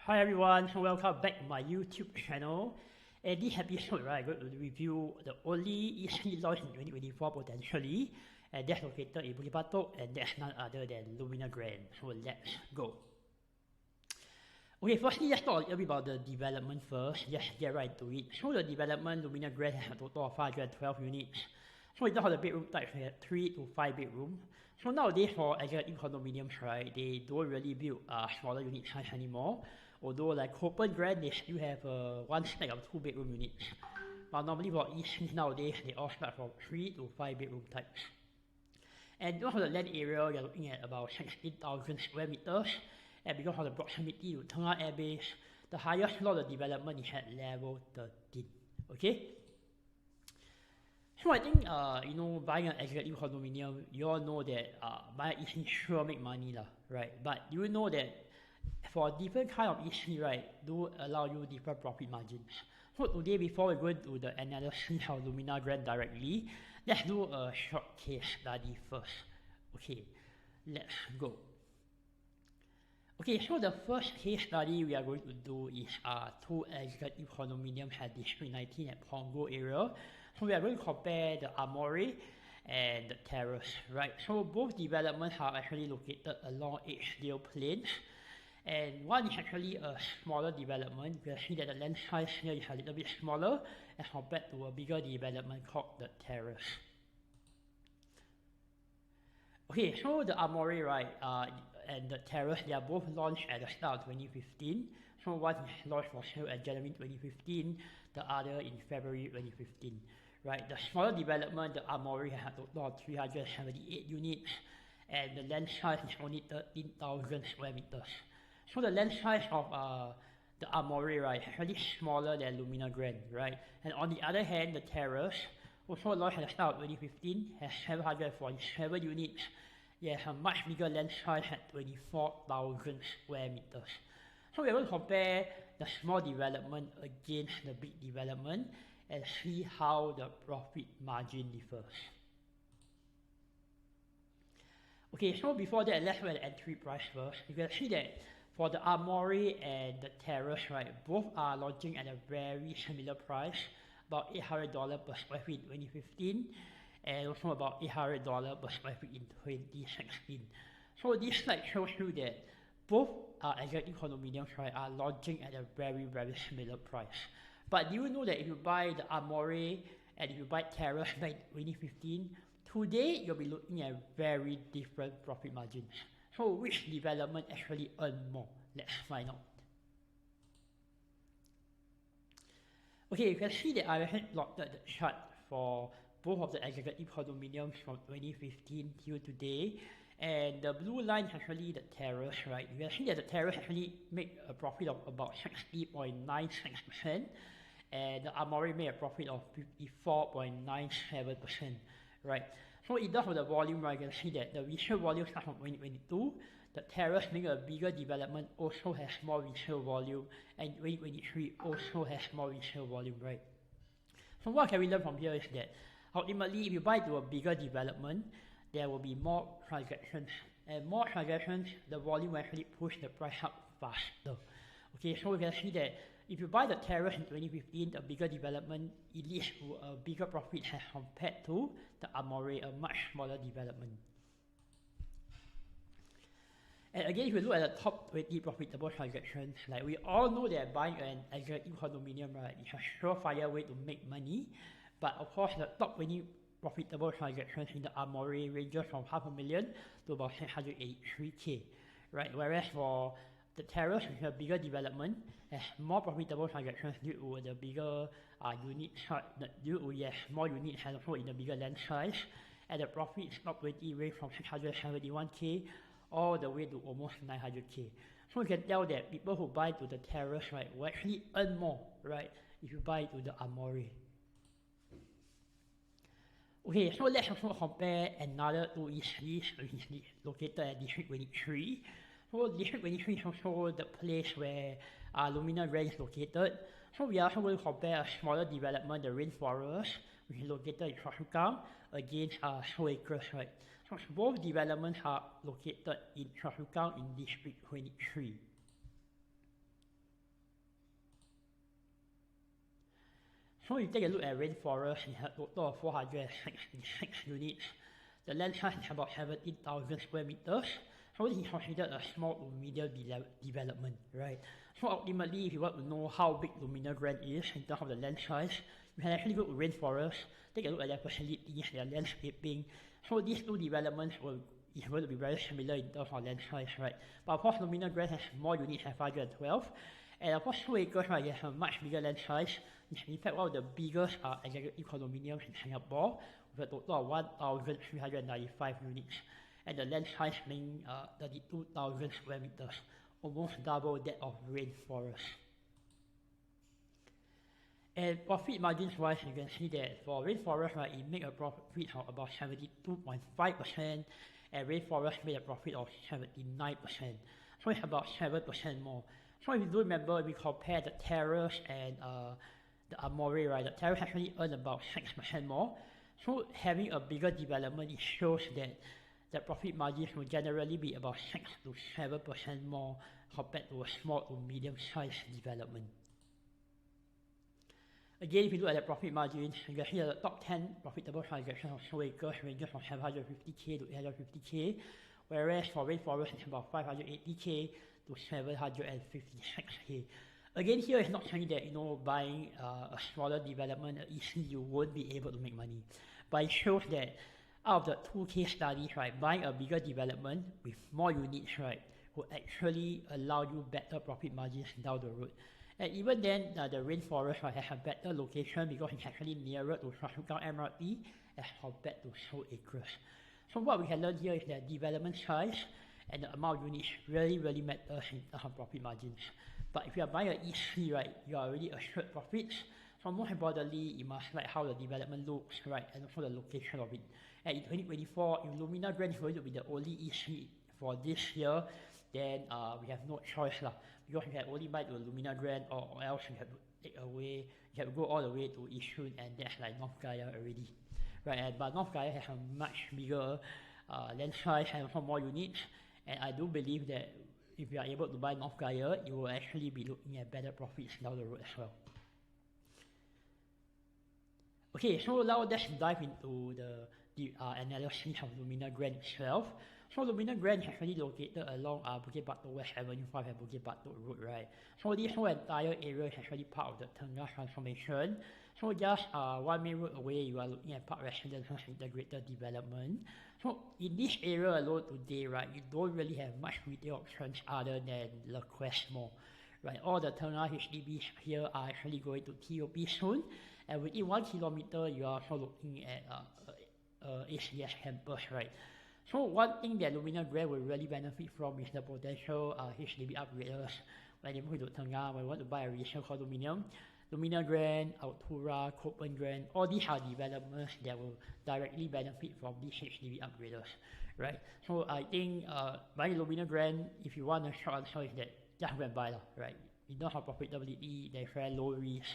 Hi everyone, welcome back to my YouTube channel. In this episode, I'm going to review the only easily launched in 2024 potentially, and that's located in Bukit Batok, and that's none other than Lumina Grand. So let's go. Okay, firstly, let's talk a little bit about the development first. Just get right to it. So the development, Lumina Grand has a total of 512 units. So in terms of the bedroom types, we have 3 to 5 bedroom. So nowadays for executive condominiums, right, they don't really build smaller unit size anymore. Although like Copen Grand, they still have one stack of 2 bedroom units. But normally for East nowadays, they all start from 3 to 5 bedroom types. And because of the land area, you're looking at about 16,000 square meters. And because of the proximity to Tengah Air Base, the highest floor of the development is at level 13. Okay? So I think, buying an executive condominium, you all know that buying EC sure make money, right? But you know that for different kind of EC, right, do allow you different profit margins. So today, before we go into the analysis of Lumina Grand directly, let's do a short case study first. Okay, let's go. Okay, so the first case study we are going to do is 2 executive condominiums at District 19 at Punggol area. So we are going to compare the Armory and the Terrace, right? So both developments are actually located along HDL plains. And one is actually a smaller development. You can see that the land size here is a little bit smaller as compared to a bigger development called the Terrace. Okay, so the Armory, right, and the Terrace, they are both launched at the start of 2015. So one is launched for sale in January 2015, the other in February 2015. Right, the smaller development, the Armory, has a total of 378 units, and the land size is only 13,000 square meters. So the land size of the Armory, right, is actually smaller than Lumina Grand, right? And on the other hand, the Terrace, also launched at the start of 2015, has 747 units. It has a much bigger land size at 24,000 square meters. So we're going to compare the small development against the big development and see how the profit margin differs. Okay, so before that, let's look at the entry price first. You can see that for the Armory and the Terrace, right, both are launching at a very similar price, about $800 per square feet in 2015, and also about $800 per square feet in 2016. So this slide shows you that both executive condominiums, right, are launching at a very, very similar price. But do you know that if you buy the Armory and if you buy Terrace back in 2015, today you'll be looking at very different profit margins. So which development actually earn more? Let's find out. Okay, you can see that I have plotted the chart for both of the executive condominiums from 2015 till today. And the blue line is actually the Terrace, right? You can see that the Terrace actually made a profit of about 60.96%, and the Armory made a profit of 54.97%, right? So in terms of the volume, right, you can see that the resale volume starts from 2022. The Terrace, being a bigger development, also has more resale volume, and 2023 also has more resale volume, right? So what can we learn from here is that ultimately, if you buy to a bigger development, there will be more transactions, and more transactions, the volume will actually push the price up faster. Okay, so you can see that if you buy the Terrace in 2015, the bigger development, it leads to a bigger profit as compared to the Armory, a much smaller development. And again, if you look at the top 20 profitable transactions, like we all know that buying an executive condominium, right, is a surefire way to make money. But of course, the top 20 profitable transactions in the Armory ranges from $500,000 to about $683K, right? Whereas for the Terrace, which is a bigger development, has more profitable transactions due to the bigger unit size, due to more units and also in the bigger land size, and the profits top 20 range from $671K all the way to almost $900K. So you can tell that people who buy to the Terrace, right, will actually earn more, right, if you buy to the Armory. Okay, so let's also compare another 2 ECs, which is located at District 23. So District 23 is also the place where Lumina Grand is located. So we are also going to compare a smaller development, the Rainforest, which is located in Choa Chu Kang, against Soul Acres, right? So both developments are located in Choa Chu Kang in District 23. So you take a look at rainforest, you have a total of 466 units. The land size is about 17,000 square meters. So this is considered a small to medium development, right? So ultimately, if you want to know how big Lumina Grand is in terms of the land size, you can actually go to rainforest, take a look at their facilities, their landscaping. So these two developments is going to be very similar in terms of land size, right? But of course, Lumina Grand has more units at 512. And of course, 2 acres, right, has a much bigger land size. It's in fact one of the biggest executive condominiums in Singapore, with a total of 1,395 units. And the land size being 32,000 square meters, almost double that of rainforest. And profit margins wise, you can see that for rainforest, right, it made a profit of about 72.5%, and rainforest made a profit of 79%. So it's about 7% more. So if you do remember, we compare the terrace and the Amore, right, the terrace actually earned about 6% more. So having a bigger development, it shows that the profit margins will generally be about 6 to 7% more compared to a small to medium sized development. Again, if you look at the profit margins, you can see the top 10 profitable transactions of 2 acres ranges from 750k to 850k, whereas for rainforest it's about 580k to 756k. Again, here it's not saying that, buying a smaller development easily you won't be able to make money, but it shows that out of the 2 case studies, right, buying a bigger development with more units, right, will actually allow you better profit margins down the road. And even then, the rainforest, right, has a better location because it's actually nearer to Choa Chu Kang MRT as compared to 2 acres. So what we can learn here is that development size and the amount of units really matters in terms of profit margins. But if you are buying an EC, right, you are already assured profits. So most importantly, you must like how the development looks, right, and also the location of it. And in 2024, if Lumina Grand is going to be the only EC for this year, then we have no choice lah. Because you can only buy the Lumina Grand, or else you have to you have to go all the way to Yishun, and that's like North Gaya already, right? But North Gaya has a much bigger land size and also more units, and I do believe that if you are able to buy North Gaya, you will actually be looking at better profits down the road as well. Okay, so now let's dive into the analysis of Lumina Grand itself. So Lumina Grand is actually located along Bukit Batok West Avenue 5 and Bukit Batok Road, right? So this whole entire area is actually part of the Tengah transformation. So just 1 main road away, you are looking at Park Residences Integrated Development. So in this area alone today, right, you don't really have much retail options other than Le Quest Mall, right? All the Tengah HDBs here are actually going to TOP soon, and within 1 kilometer, you are also looking at ACS campus, right? So one thing that Lumina Grand will really benefit from is the potential HDB upgraders when they move to Tengah, when you want to buy a resale condominium. Lumina Grand, Altura, Copen Grand, all these are developments that will directly benefit from these HDB upgraders, right? So I think buying Lumina Grand, if you want a short answer, is that just go and buy, right? In terms of profitability, there's very low risk.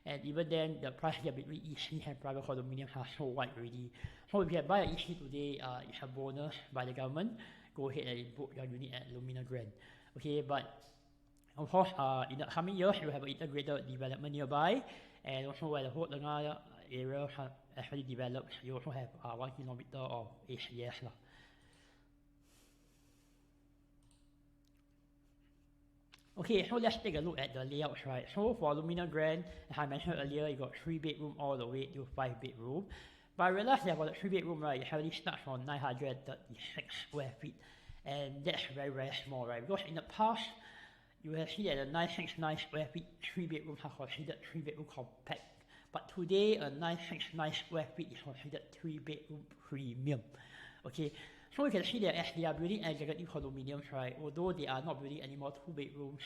And even then, the price gap between EC and private condominiums are so wide already. So if you buy an EC today, it's a bonus by the government. Go ahead and book your unit at Lumina Grand. Okay, but of course, in the coming years, you have an integrated development nearby, and also where the whole Tengah area actually developed, you also have 1 kilometer of ACS. Okay, so let's take a look at the layouts, right? So for Lumina Grand, as I mentioned earlier, you got 3 bedroom all the way to 5 bedroom. But I realized that for the 3 bedroom, right, it actually starts from 936 square feet. And that's very small, right? Because in the past, you will see that the 969 square feet 3 bedrooms are considered 3 bedroom compact. But today, a 969 square feet is considered 3 bedroom premium. Okay, so you can see that as they are building executive condominiums, right, although they are not building any more 2 bedrooms,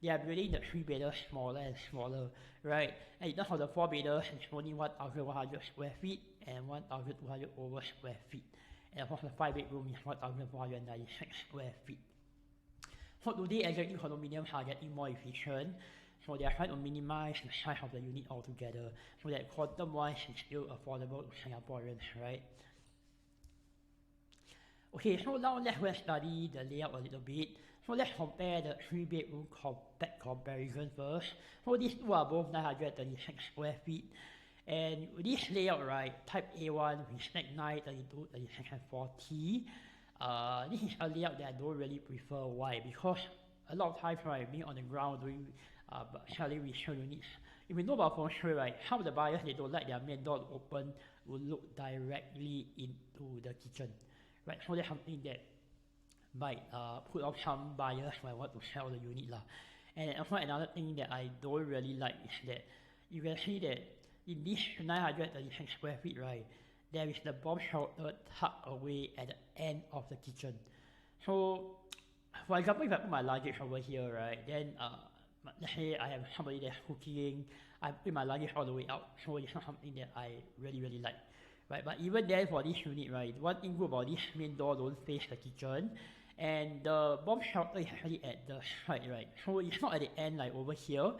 they are building the 3 bedrooms smaller and smaller, right? And in terms of the 4 bedrooms, it's only 1,100 square feet and 1,200 over square feet. And of course, the 5 bedroom is 1,496 square feet. So today, executive condominiums are getting more efficient, so they are trying to minimize the size of the unit altogether, so that quantum-wise is still affordable to Singaporeans, right? Okay, so now let's go and study the layout a little bit. So let's compare the 3-bedroom compact comparison first. So these two are both 936 square feet. And with this layout, right, type A1, we select 9, 32, 36, and 40. This is a layout that I don't really prefer. Why? Because a lot of times, right, being on the ground doing selling resale units, if you know about feng shui, right, some of the buyers, they don't like their main door to open, will look directly into the kitchen, right? So that's something that might put off some buyers when I want to sell the unit lah. And also another thing that I don't really like is that you can see that in this 936 square feet, right, there is the bomb shelter tucked away at the end of the kitchen. So, for example, if I put my luggage over here, right, then let's say I have somebody that's cooking, I put my luggage all the way out, so it's not something that I really like, right? But even then, for this unit, right, one thing good about this main door don't face the kitchen, and the bomb shelter is actually at the side, right? So it's not at the end like over here.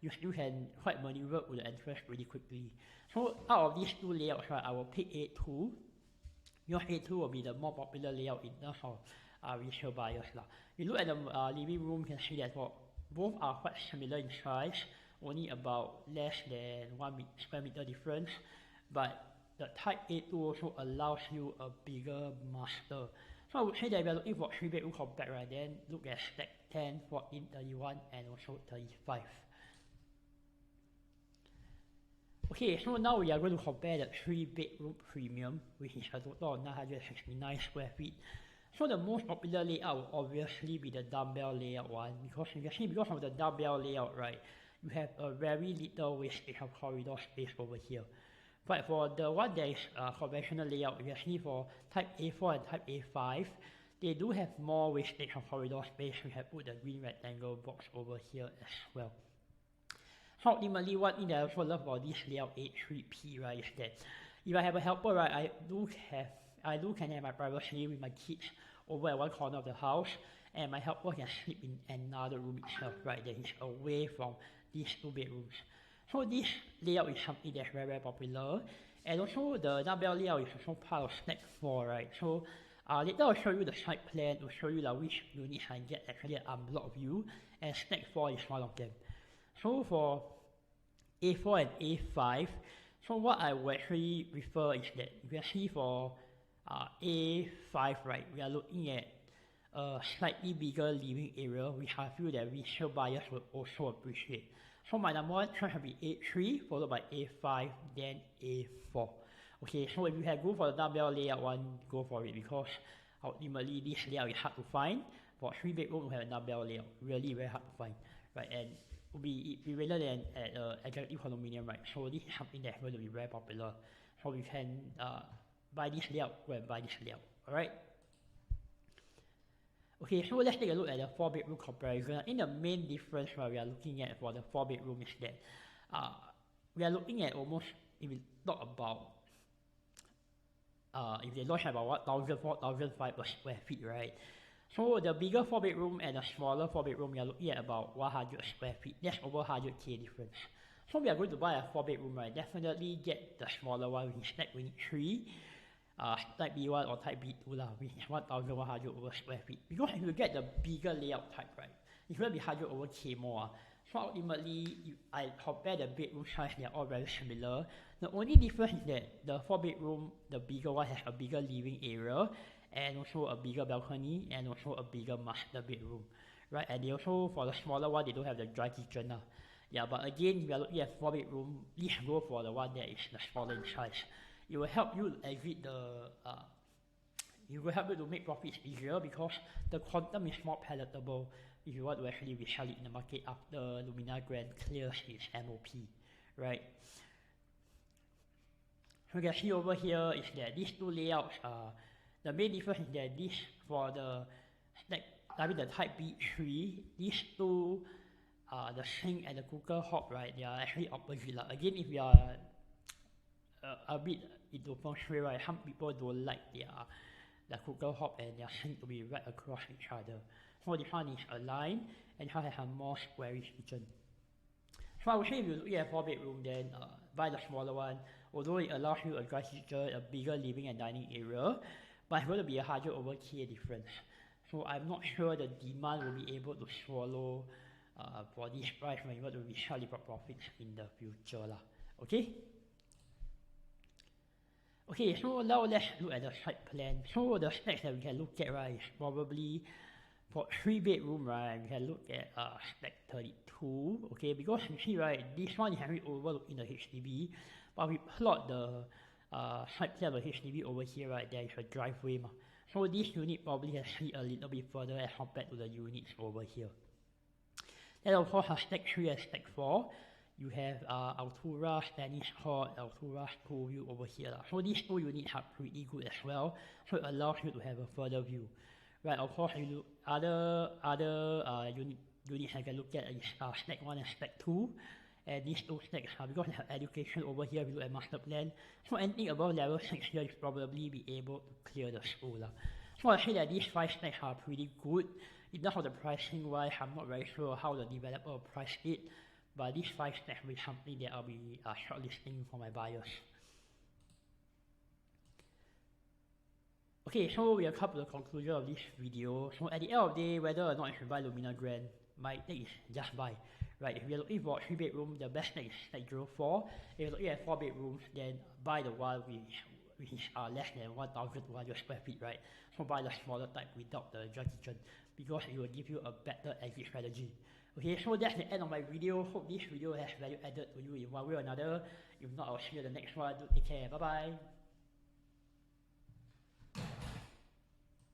You still can quite maneuver to the entrance really quickly. So out of these two layouts, right, I will pick A2. Your A2 will be the more popular layout in terms of resale buyers lah. You look at the living room, you can see that both are quite similar in size, only about less than 1 square meter difference. But the type A2 also allows you a bigger master. So I would say that if you're looking for 3-bedroom compact, right, then look at stack 10, 14, 31, and also 35. Okay, so now we are going to compare the 3-bedroom premium, which is a total of 969 square feet. So the most popular layout will obviously be the dumbbell layout one, because you can see because of the dumbbell layout, right, you have a very little wastage of corridor space over here. But for the one that is conventional layout, you can see for type A4 and type A5, they do have more wastage of corridor space. We have put the green rectangle box over here as well. So ultimately, one thing that I also love about this layout A3P, right, is that if I have a helper, right, I can have my privacy with my kids over at one corner of the house, and my helper can sleep in another room itself, right, that is away from these 2 bedrooms. So this layout is something that's very popular, and also the dumbbell layout is also part of stack 4, right. So later I'll show you the site plan to show you like which units I get actually an unblocked view, and stack 4 is one of them. So for A4 and A5, so what I would actually refer is that you can see for A5, right, we are looking at a slightly bigger living area, which I feel that resale buyers will also appreciate. So my number one choice will be A3, followed by A5, then A4. Okay, so if you have go for the dumbbell layout one, go for it, because ultimately this layout is hard to find. For 3-bedroom, we have a dumbbell layout, really very hard to find, right? And will be rather than at executive condominium, right? So this is something that's going to be very popular. So you can buy this layout, go and buy this layout, alright? Okay, so let's take a look at the 4-bedroom comparison. I think the main difference right, we are looking at for the 4-bedroom is that we are looking at almost, if we talk about, if they launch about 1,000, 4,500 square feet, right? So the bigger 4-bedroom and the smaller 4-bedroom, we are looking at about 100 square feet. That's over 100k difference. So we are going to buy a 4-bedroom, right? Definitely get the smaller one, which is stack unit 3. Type B1 or type B2 lah, which is 1,100 over square feet. Because if you get the bigger layout type, right, it's going to be 100 over K more. So ultimately, I compare the bedroom size, they are all very similar. The only difference is that the 4-bedroom, the bigger one has a bigger living area, and also a bigger balcony, and also a bigger master bedroom, right? And they also, for the smaller one, they don't have the dry kitchen. Yeah, but again, if you are looking at 4-bedroom, please go for the one that is the smaller in size. It will help you exit the, it will help you to make profits easier because the quantum is more palatable if you want to actually resell it in the market after Lumina Grand clears its MOP, right? So you can see over here is that these two layouts, the main difference is that this for the type B3, these two, the sink and the cooker hob, right, they are actually opposite. Again, if you are a bit into feng shui, right, some people don't like their cooker hob and their sink to be right across each other. So this one is aligned and it has a more squarish kitchen. So I would say if you look at 4-bedroom, then buy the smaller one, although it allows you a dry kitchen, a bigger living and dining area, but it's going to be 100 over K difference. So I'm not sure the demand will be able to swallow for this price when you want to resell the profit in the future lah. Okay. Okay, so now let's look at the site plan. So the specs that we can look at, right, is probably for 3-bedroom, right, we can look at spec 32. Okay, because you see, right, this one is having overlook in the HDB, but we plot the site plan of the HDB over here, right, there is a driveway. So this unit probably has see a little bit further as compared to the units over here. Then of course, spec 3 and spec 4. You have Altura, Spanish Court, Altura School View over here. So these two units are pretty good as well. So it allows you to have a further view. Right, of course, you look other units I can look at is spec 1 and spec 2. And these two specs are because they have education over here, we look at Masterplan. So anything above level 6 here, you probably be able to clear the school. So I say that these 5 specs are pretty good. In terms of the pricing wise, I'm not very sure how the developer will price it. But these 5 specs will be something that I'll be shortlisting for my buyers. Okay, so we have come to the conclusion of this video. So at the end of the day, whether or not you should buy Lumina Grand, my take is just buy. Right, if you're looking for a 3-bedroom, the best take is spec 04. If you're looking at 4 bedrooms, then buy the one which is less than 1,200 square feet, right? So buy the smaller type without the joint kitchen, because it will give you a better exit strategy. Okay, so that's the end of my video. Hope this video has value added to you in one way or another. If not, I'll see you in the next one. Do take care. Bye bye.